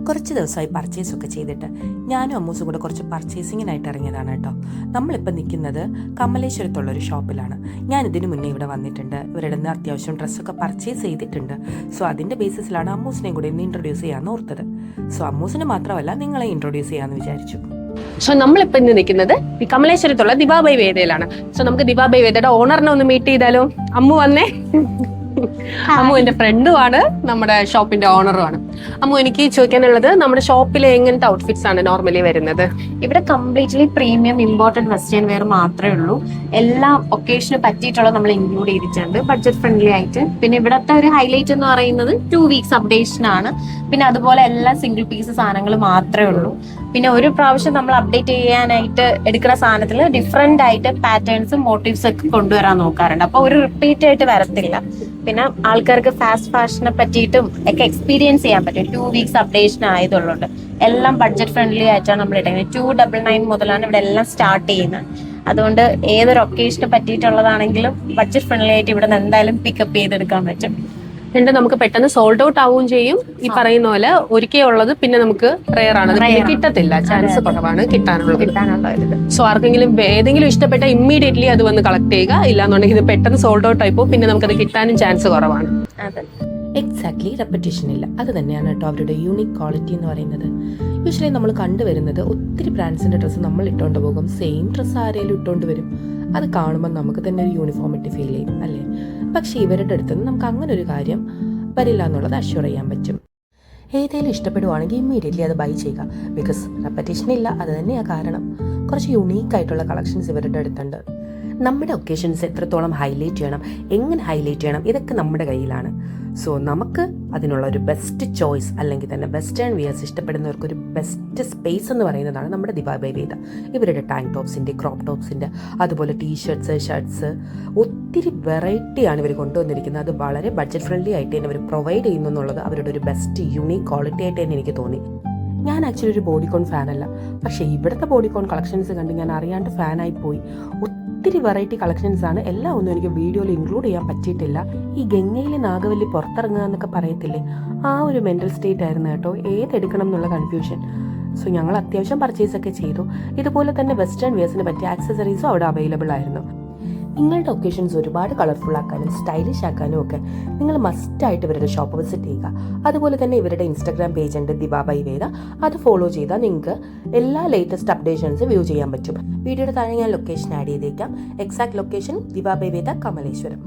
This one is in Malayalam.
കുറച്ച് ദിവസമായി പർച്ചേസൊക്കെ ചെയ്തിട്ട് ഞാനും അമ്മൂസും കൂടെ കുറച്ച് പർച്ചേസിങ്ങിനായിട്ട് ഇറങ്ങിയതാണ് കേട്ടോ. നമ്മളിപ്പോൾ നിൽക്കുന്നത് കമലേശ്വരത്തുള്ളൊരു ഷോപ്പിലാണ്. ഞാൻ ഇതിനു മുന്നേ ഇവിടെ വന്നിട്ടുണ്ട്. ഇവരുടെ നിന്ന് അത്യാവശ്യം ഡ്രസ്സൊക്കെ പർച്ചേസ് ചെയ്തിട്ടുണ്ട്. സോ അതിൻ്റെ ബേസിസിലാണ് അമ്മൂസിനെയും കൂടെ ഇന്ന് ഇൻട്രൊഡ്യൂസ് ചെയ്യാമെന്ന് ഓർത്തത്. സോ അമ്മൂസിനെ മാത്രമല്ല നിങ്ങളെ ഇൻട്രൊഡ്യൂസ് ചെയ്യാമെന്ന് വിചാരിച്ചു. സോ നമ്മളിപ്പോൾ ഇന്ന് നിൽക്കുന്നത് കമലേശ്വരത്തുള്ള ദിവാബായി വേദയിലാണ്. സോ നമുക്ക് ദിവാബായി വേദയുടെ ഓണറിനെ ഒന്ന് മീറ്റ് ചെയ്താലോ? അമ്മു വന്നേ. അമ്മു എന്റെ ഫ്രണ്ടുമാണ്, നമ്മുടെ ഷോപ്പിന്റെ ഓണറുമാണ്. അമ്മു, എനിക്ക് ചോദിക്കാനുള്ളത്, നമ്മുടെ ഷോപ്പിലെ എങ്ങനത്തെ ഔട്ട്ഫിറ്റ്സ് ആണ് നോർമലി വരുന്നത്? ഇവിടെ completely premium important western wear മാത്രമേ ഉള്ളൂ. എല്ലാ ഒക്കേഷന് പറ്റിയിട്ടുള്ളത് നമ്മൾ ഇൻക്ലൂഡ് ചെയ്തിട്ടുണ്ട്, ബഡ്ജറ്റ് ഫ്രണ്ട്ലി ആയിട്ട്. പിന്നെ ഇവിടത്തെ ഒരു ഹൈലൈറ്റ് എന്ന് പറയുന്നത് 2 weeks അപ്ഡേഷൻ ആണ്. പിന്നെ അതുപോലെ എല്ലാ സിംഗിൾ പീസ് സാധനങ്ങൾ മാത്രമേ ഉള്ളൂ. പിന്നെ ഒരു പ്രാവശ്യം നമ്മൾ അപ്ഡേറ്റ് ചെയ്യാനായിട്ട് എടുക്കുന്ന സാധനത്തിൽ ഡിഫറെന്റ് ആയിട്ട് പാറ്റേൺസും മോട്ടീവ്സ് ഒക്കെ കൊണ്ടുവരാൻ നോക്കാറുണ്ട്. അപ്പൊ ഒരു റിപ്പീറ്റ് ആയിട്ട് വരത്തില്ല. പിന്നെ ആൾക്കാർക്ക് ഫാസ്റ്റ് ഫാഷനെ പറ്റിയിട്ടും ഒക്കെ എക്സ്പീരിയൻസ് ചെയ്യാൻ പറ്റും. 2 weeks അപ്ഡേഷൻ ആയതുള്ളതുകൊണ്ട് എല്ലാം ബഡ്ജറ്റ് ഫ്രണ്ട്ലി ആയിട്ടാണ് നമ്മൾ ഇടുന്നത്. 299 മുതലാണ് ഇവിടെ എല്ലാം സ്റ്റാർട്ട് ചെയ്യുന്നത്. അതുകൊണ്ട് ഏതൊരു ഒക്കേഷന് പറ്റിയിട്ടുള്ളതാണെങ്കിലും ബഡ്ജറ്റ് ഫ്രണ്ട്ലി ആയിട്ട് ഇവിടെ നിന്ന് എന്തായാലും പിക്കപ്പ് ചെയ്തെടുക്കാൻ പറ്റും. രണ്ട് നമുക്ക് പെട്ടെന്ന് സോൾഡ് ഔട്ട് ആവുകയും ചെയ്യും. ഈ പറയുന്ന പോലെ ഒരിക്കൽ ഉള്ളത് പിന്നെ നമുക്ക് റെയർ ആണ്, കിട്ടത്തില്ല, ചാൻസ് കുറവാണ് കിട്ടാനുള്ളത്. സോ ആർക്കെങ്കിലും ഏതെങ്കിലും ഇഷ്ടപ്പെട്ട ഇമ്മീഡിയറ്റ്ലി അത് വന്ന് കളക്ട് ചെയ്യുക. ഇല്ലാന്നുണ്ടെങ്കിൽ ഇത് പെട്ടെന്ന് സോൾഡ് ഔട്ട് ആയിപ്പോ പിന്നെ നമുക്കത് കിട്ടാനും ചാൻസ് കുറവാണ്. എക്സാക്ട്ലി, റെപ്പറ്റീഷൻ ഇല്ല. അത് തന്നെയാണ് കേട്ടോ അവരുടെ യൂണിക് ക്വാളിറ്റി എന്ന് പറയുന്നത്. യൂഷ്വലി നമ്മൾ കണ്ടുവരുന്നത് ഒത്തിരി ബ്രാൻഡ്സിന്റെ ഡ്രസ്സ് നമ്മൾ ഇട്ടുകൊണ്ട് പോകും, സെയിം ഡ്രസ്സ് ആരെങ്കിലും ഇട്ടുകൊണ്ട് വരും. അത് കാണുമ്പോൾ നമുക്ക് തന്നെ ഒരു യൂണിഫോമിറ്റി ഫീൽ ചെയ്യും, അല്ലേ? പക്ഷേ ഇവരുടെ അടുത്ത് നിന്ന് നമുക്ക് അങ്ങനെ ഒരു കാര്യം വരില്ല എന്നുള്ളത് അഷ്യൂർ ചെയ്യാൻ പറ്റും. ഏതെങ്കിലും ഇഷ്ടപ്പെടുവാണെങ്കിൽ ഇമ്മീഡിയറ്റ്ലി അത് ബൈ ചെയ്യുക. ബിക്കോസ് റെപ്പറ്റീഷൻ ഇല്ല, അത് തന്നെയാണ് കാരണം. കുറച്ച് യുണീക്ക് ആയിട്ടുള്ള കളക്ഷൻസ് ഇവരുടെ അടുത്തുണ്ട്. നമ്മുടെ ഒക്കേഷൻസ് എത്രത്തോളം ഹൈലൈറ്റ് ചെയ്യണം, എങ്ങനെ ഹൈലൈറ്റ് ചെയ്യണം, ഇതൊക്കെ നമ്മുടെ കയ്യിലാണ്. സോ നമുക്ക് അതിനുള്ള ഒരു ബെസ്റ്റ് ചോയ്സ് അല്ലെങ്കിൽ തന്നെ വെസ്റ്റേൺ വിയേഴ്സ് ഇഷ്ടപ്പെടുന്നവർക്ക് ഒരു ബെസ്റ്റ് സ്പേസ് എന്ന് പറയുന്നതാണ് നമ്മുടെ ദിവാബായി വേദ. ഇവരുടെ ടാങ്ക് ടോപ്സിൻ്റെ, ക്രോപ്പ് ടോപ്സിൻ്റെ, അതുപോലെ ടീഷർട്ട്സ്, ഷർട്ട്സ്, ഒത്തിരി വെറൈറ്റിയാണ് ഇവർ കൊണ്ടുവന്നിരിക്കുന്നത്. അത് വളരെ ബഡ്ജറ്റ് ഫ്രണ്ട്ലി ആയിട്ട് തന്നെ അവർ പ്രൊവൈഡ് ചെയ്യുന്നു എന്നുള്ളത് അവരുടെ ഒരു ബെസ്റ്റ് യൂണീക്ക് ക്വാളിറ്റി ആയിട്ട് തന്നെ എനിക്ക് തോന്നി. ഞാൻ ആക്ച്വലി ഒരു ബോഡിക്കോൺ ഫാനല്ല, പക്ഷേ ഇവിടുത്തെ ബോഡിക്കോൺ കളക്ഷൻസ് കണ്ട് ഞാൻ അറിയാണ്ട് ഫാനായി പോയി. ഒത്തിരി വെറൈറ്റി കളക്ഷൻസ് ആണ്. എല്ലാം ഒന്നും എനിക്ക് വീഡിയോയിൽ ഇൻക്ലൂഡ് ചെയ്യാൻ പറ്റിയിട്ടില്ല. ഈ ഗംഗയിലെ നാഗവല്ലി പുറത്തിറങ്ങുക എന്നൊക്കെ പറയത്തില്ലേ, ആ ഒരു മെൻ്റൽ സ്റ്റേറ്റ് ആയിരുന്നു കേട്ടോ, ഏതെടുക്കണം എന്നുള്ള കൺഫ്യൂഷൻ. സോ ഞങ്ങൾ അത്യാവശ്യം പർച്ചേസൊക്കെ ചെയ്തു. ഇതുപോലെ തന്നെ വെസ്റ്റേൺ വെയർസിന് പറ്റിയ ആക്സസറീസും അവിടെ അവൈലബിൾ ആയിരുന്നു. നിങ്ങളുടെ ഒക്കേഷൻസ് ഒരുപാട് കളർഫുൾ ആക്കാനും സ്റ്റൈലിഷ് ആക്കാനും ഒക്കെ നിങ്ങൾ മസ്റ്റായിട്ട് ഇവരുടെ ഷോപ്പ് വിസിറ്റ് ചെയ്യുക. അതുപോലെ തന്നെ ഇവരുടെ ഇൻസ്റ്റാഗ്രാം പേജ് ഉണ്ട് ദിവാബായി വേദ. അത് ഫോളോ ചെയ്താൽ നിങ്ങൾക്ക് എല്ലാ ലേറ്റസ്റ്റ് അപ്ഡേഷൻസ് വ്യൂ ചെയ്യാൻ പറ്റും. വീഡിയോയുടെ താഴെ ഞാൻ ലൊക്കേഷൻ ആഡ് ചെയ്തേക്കാം. എക്സാക്ട് ലൊക്കേഷൻ ദിവാബായി വേദ, കമലേശ്വരം.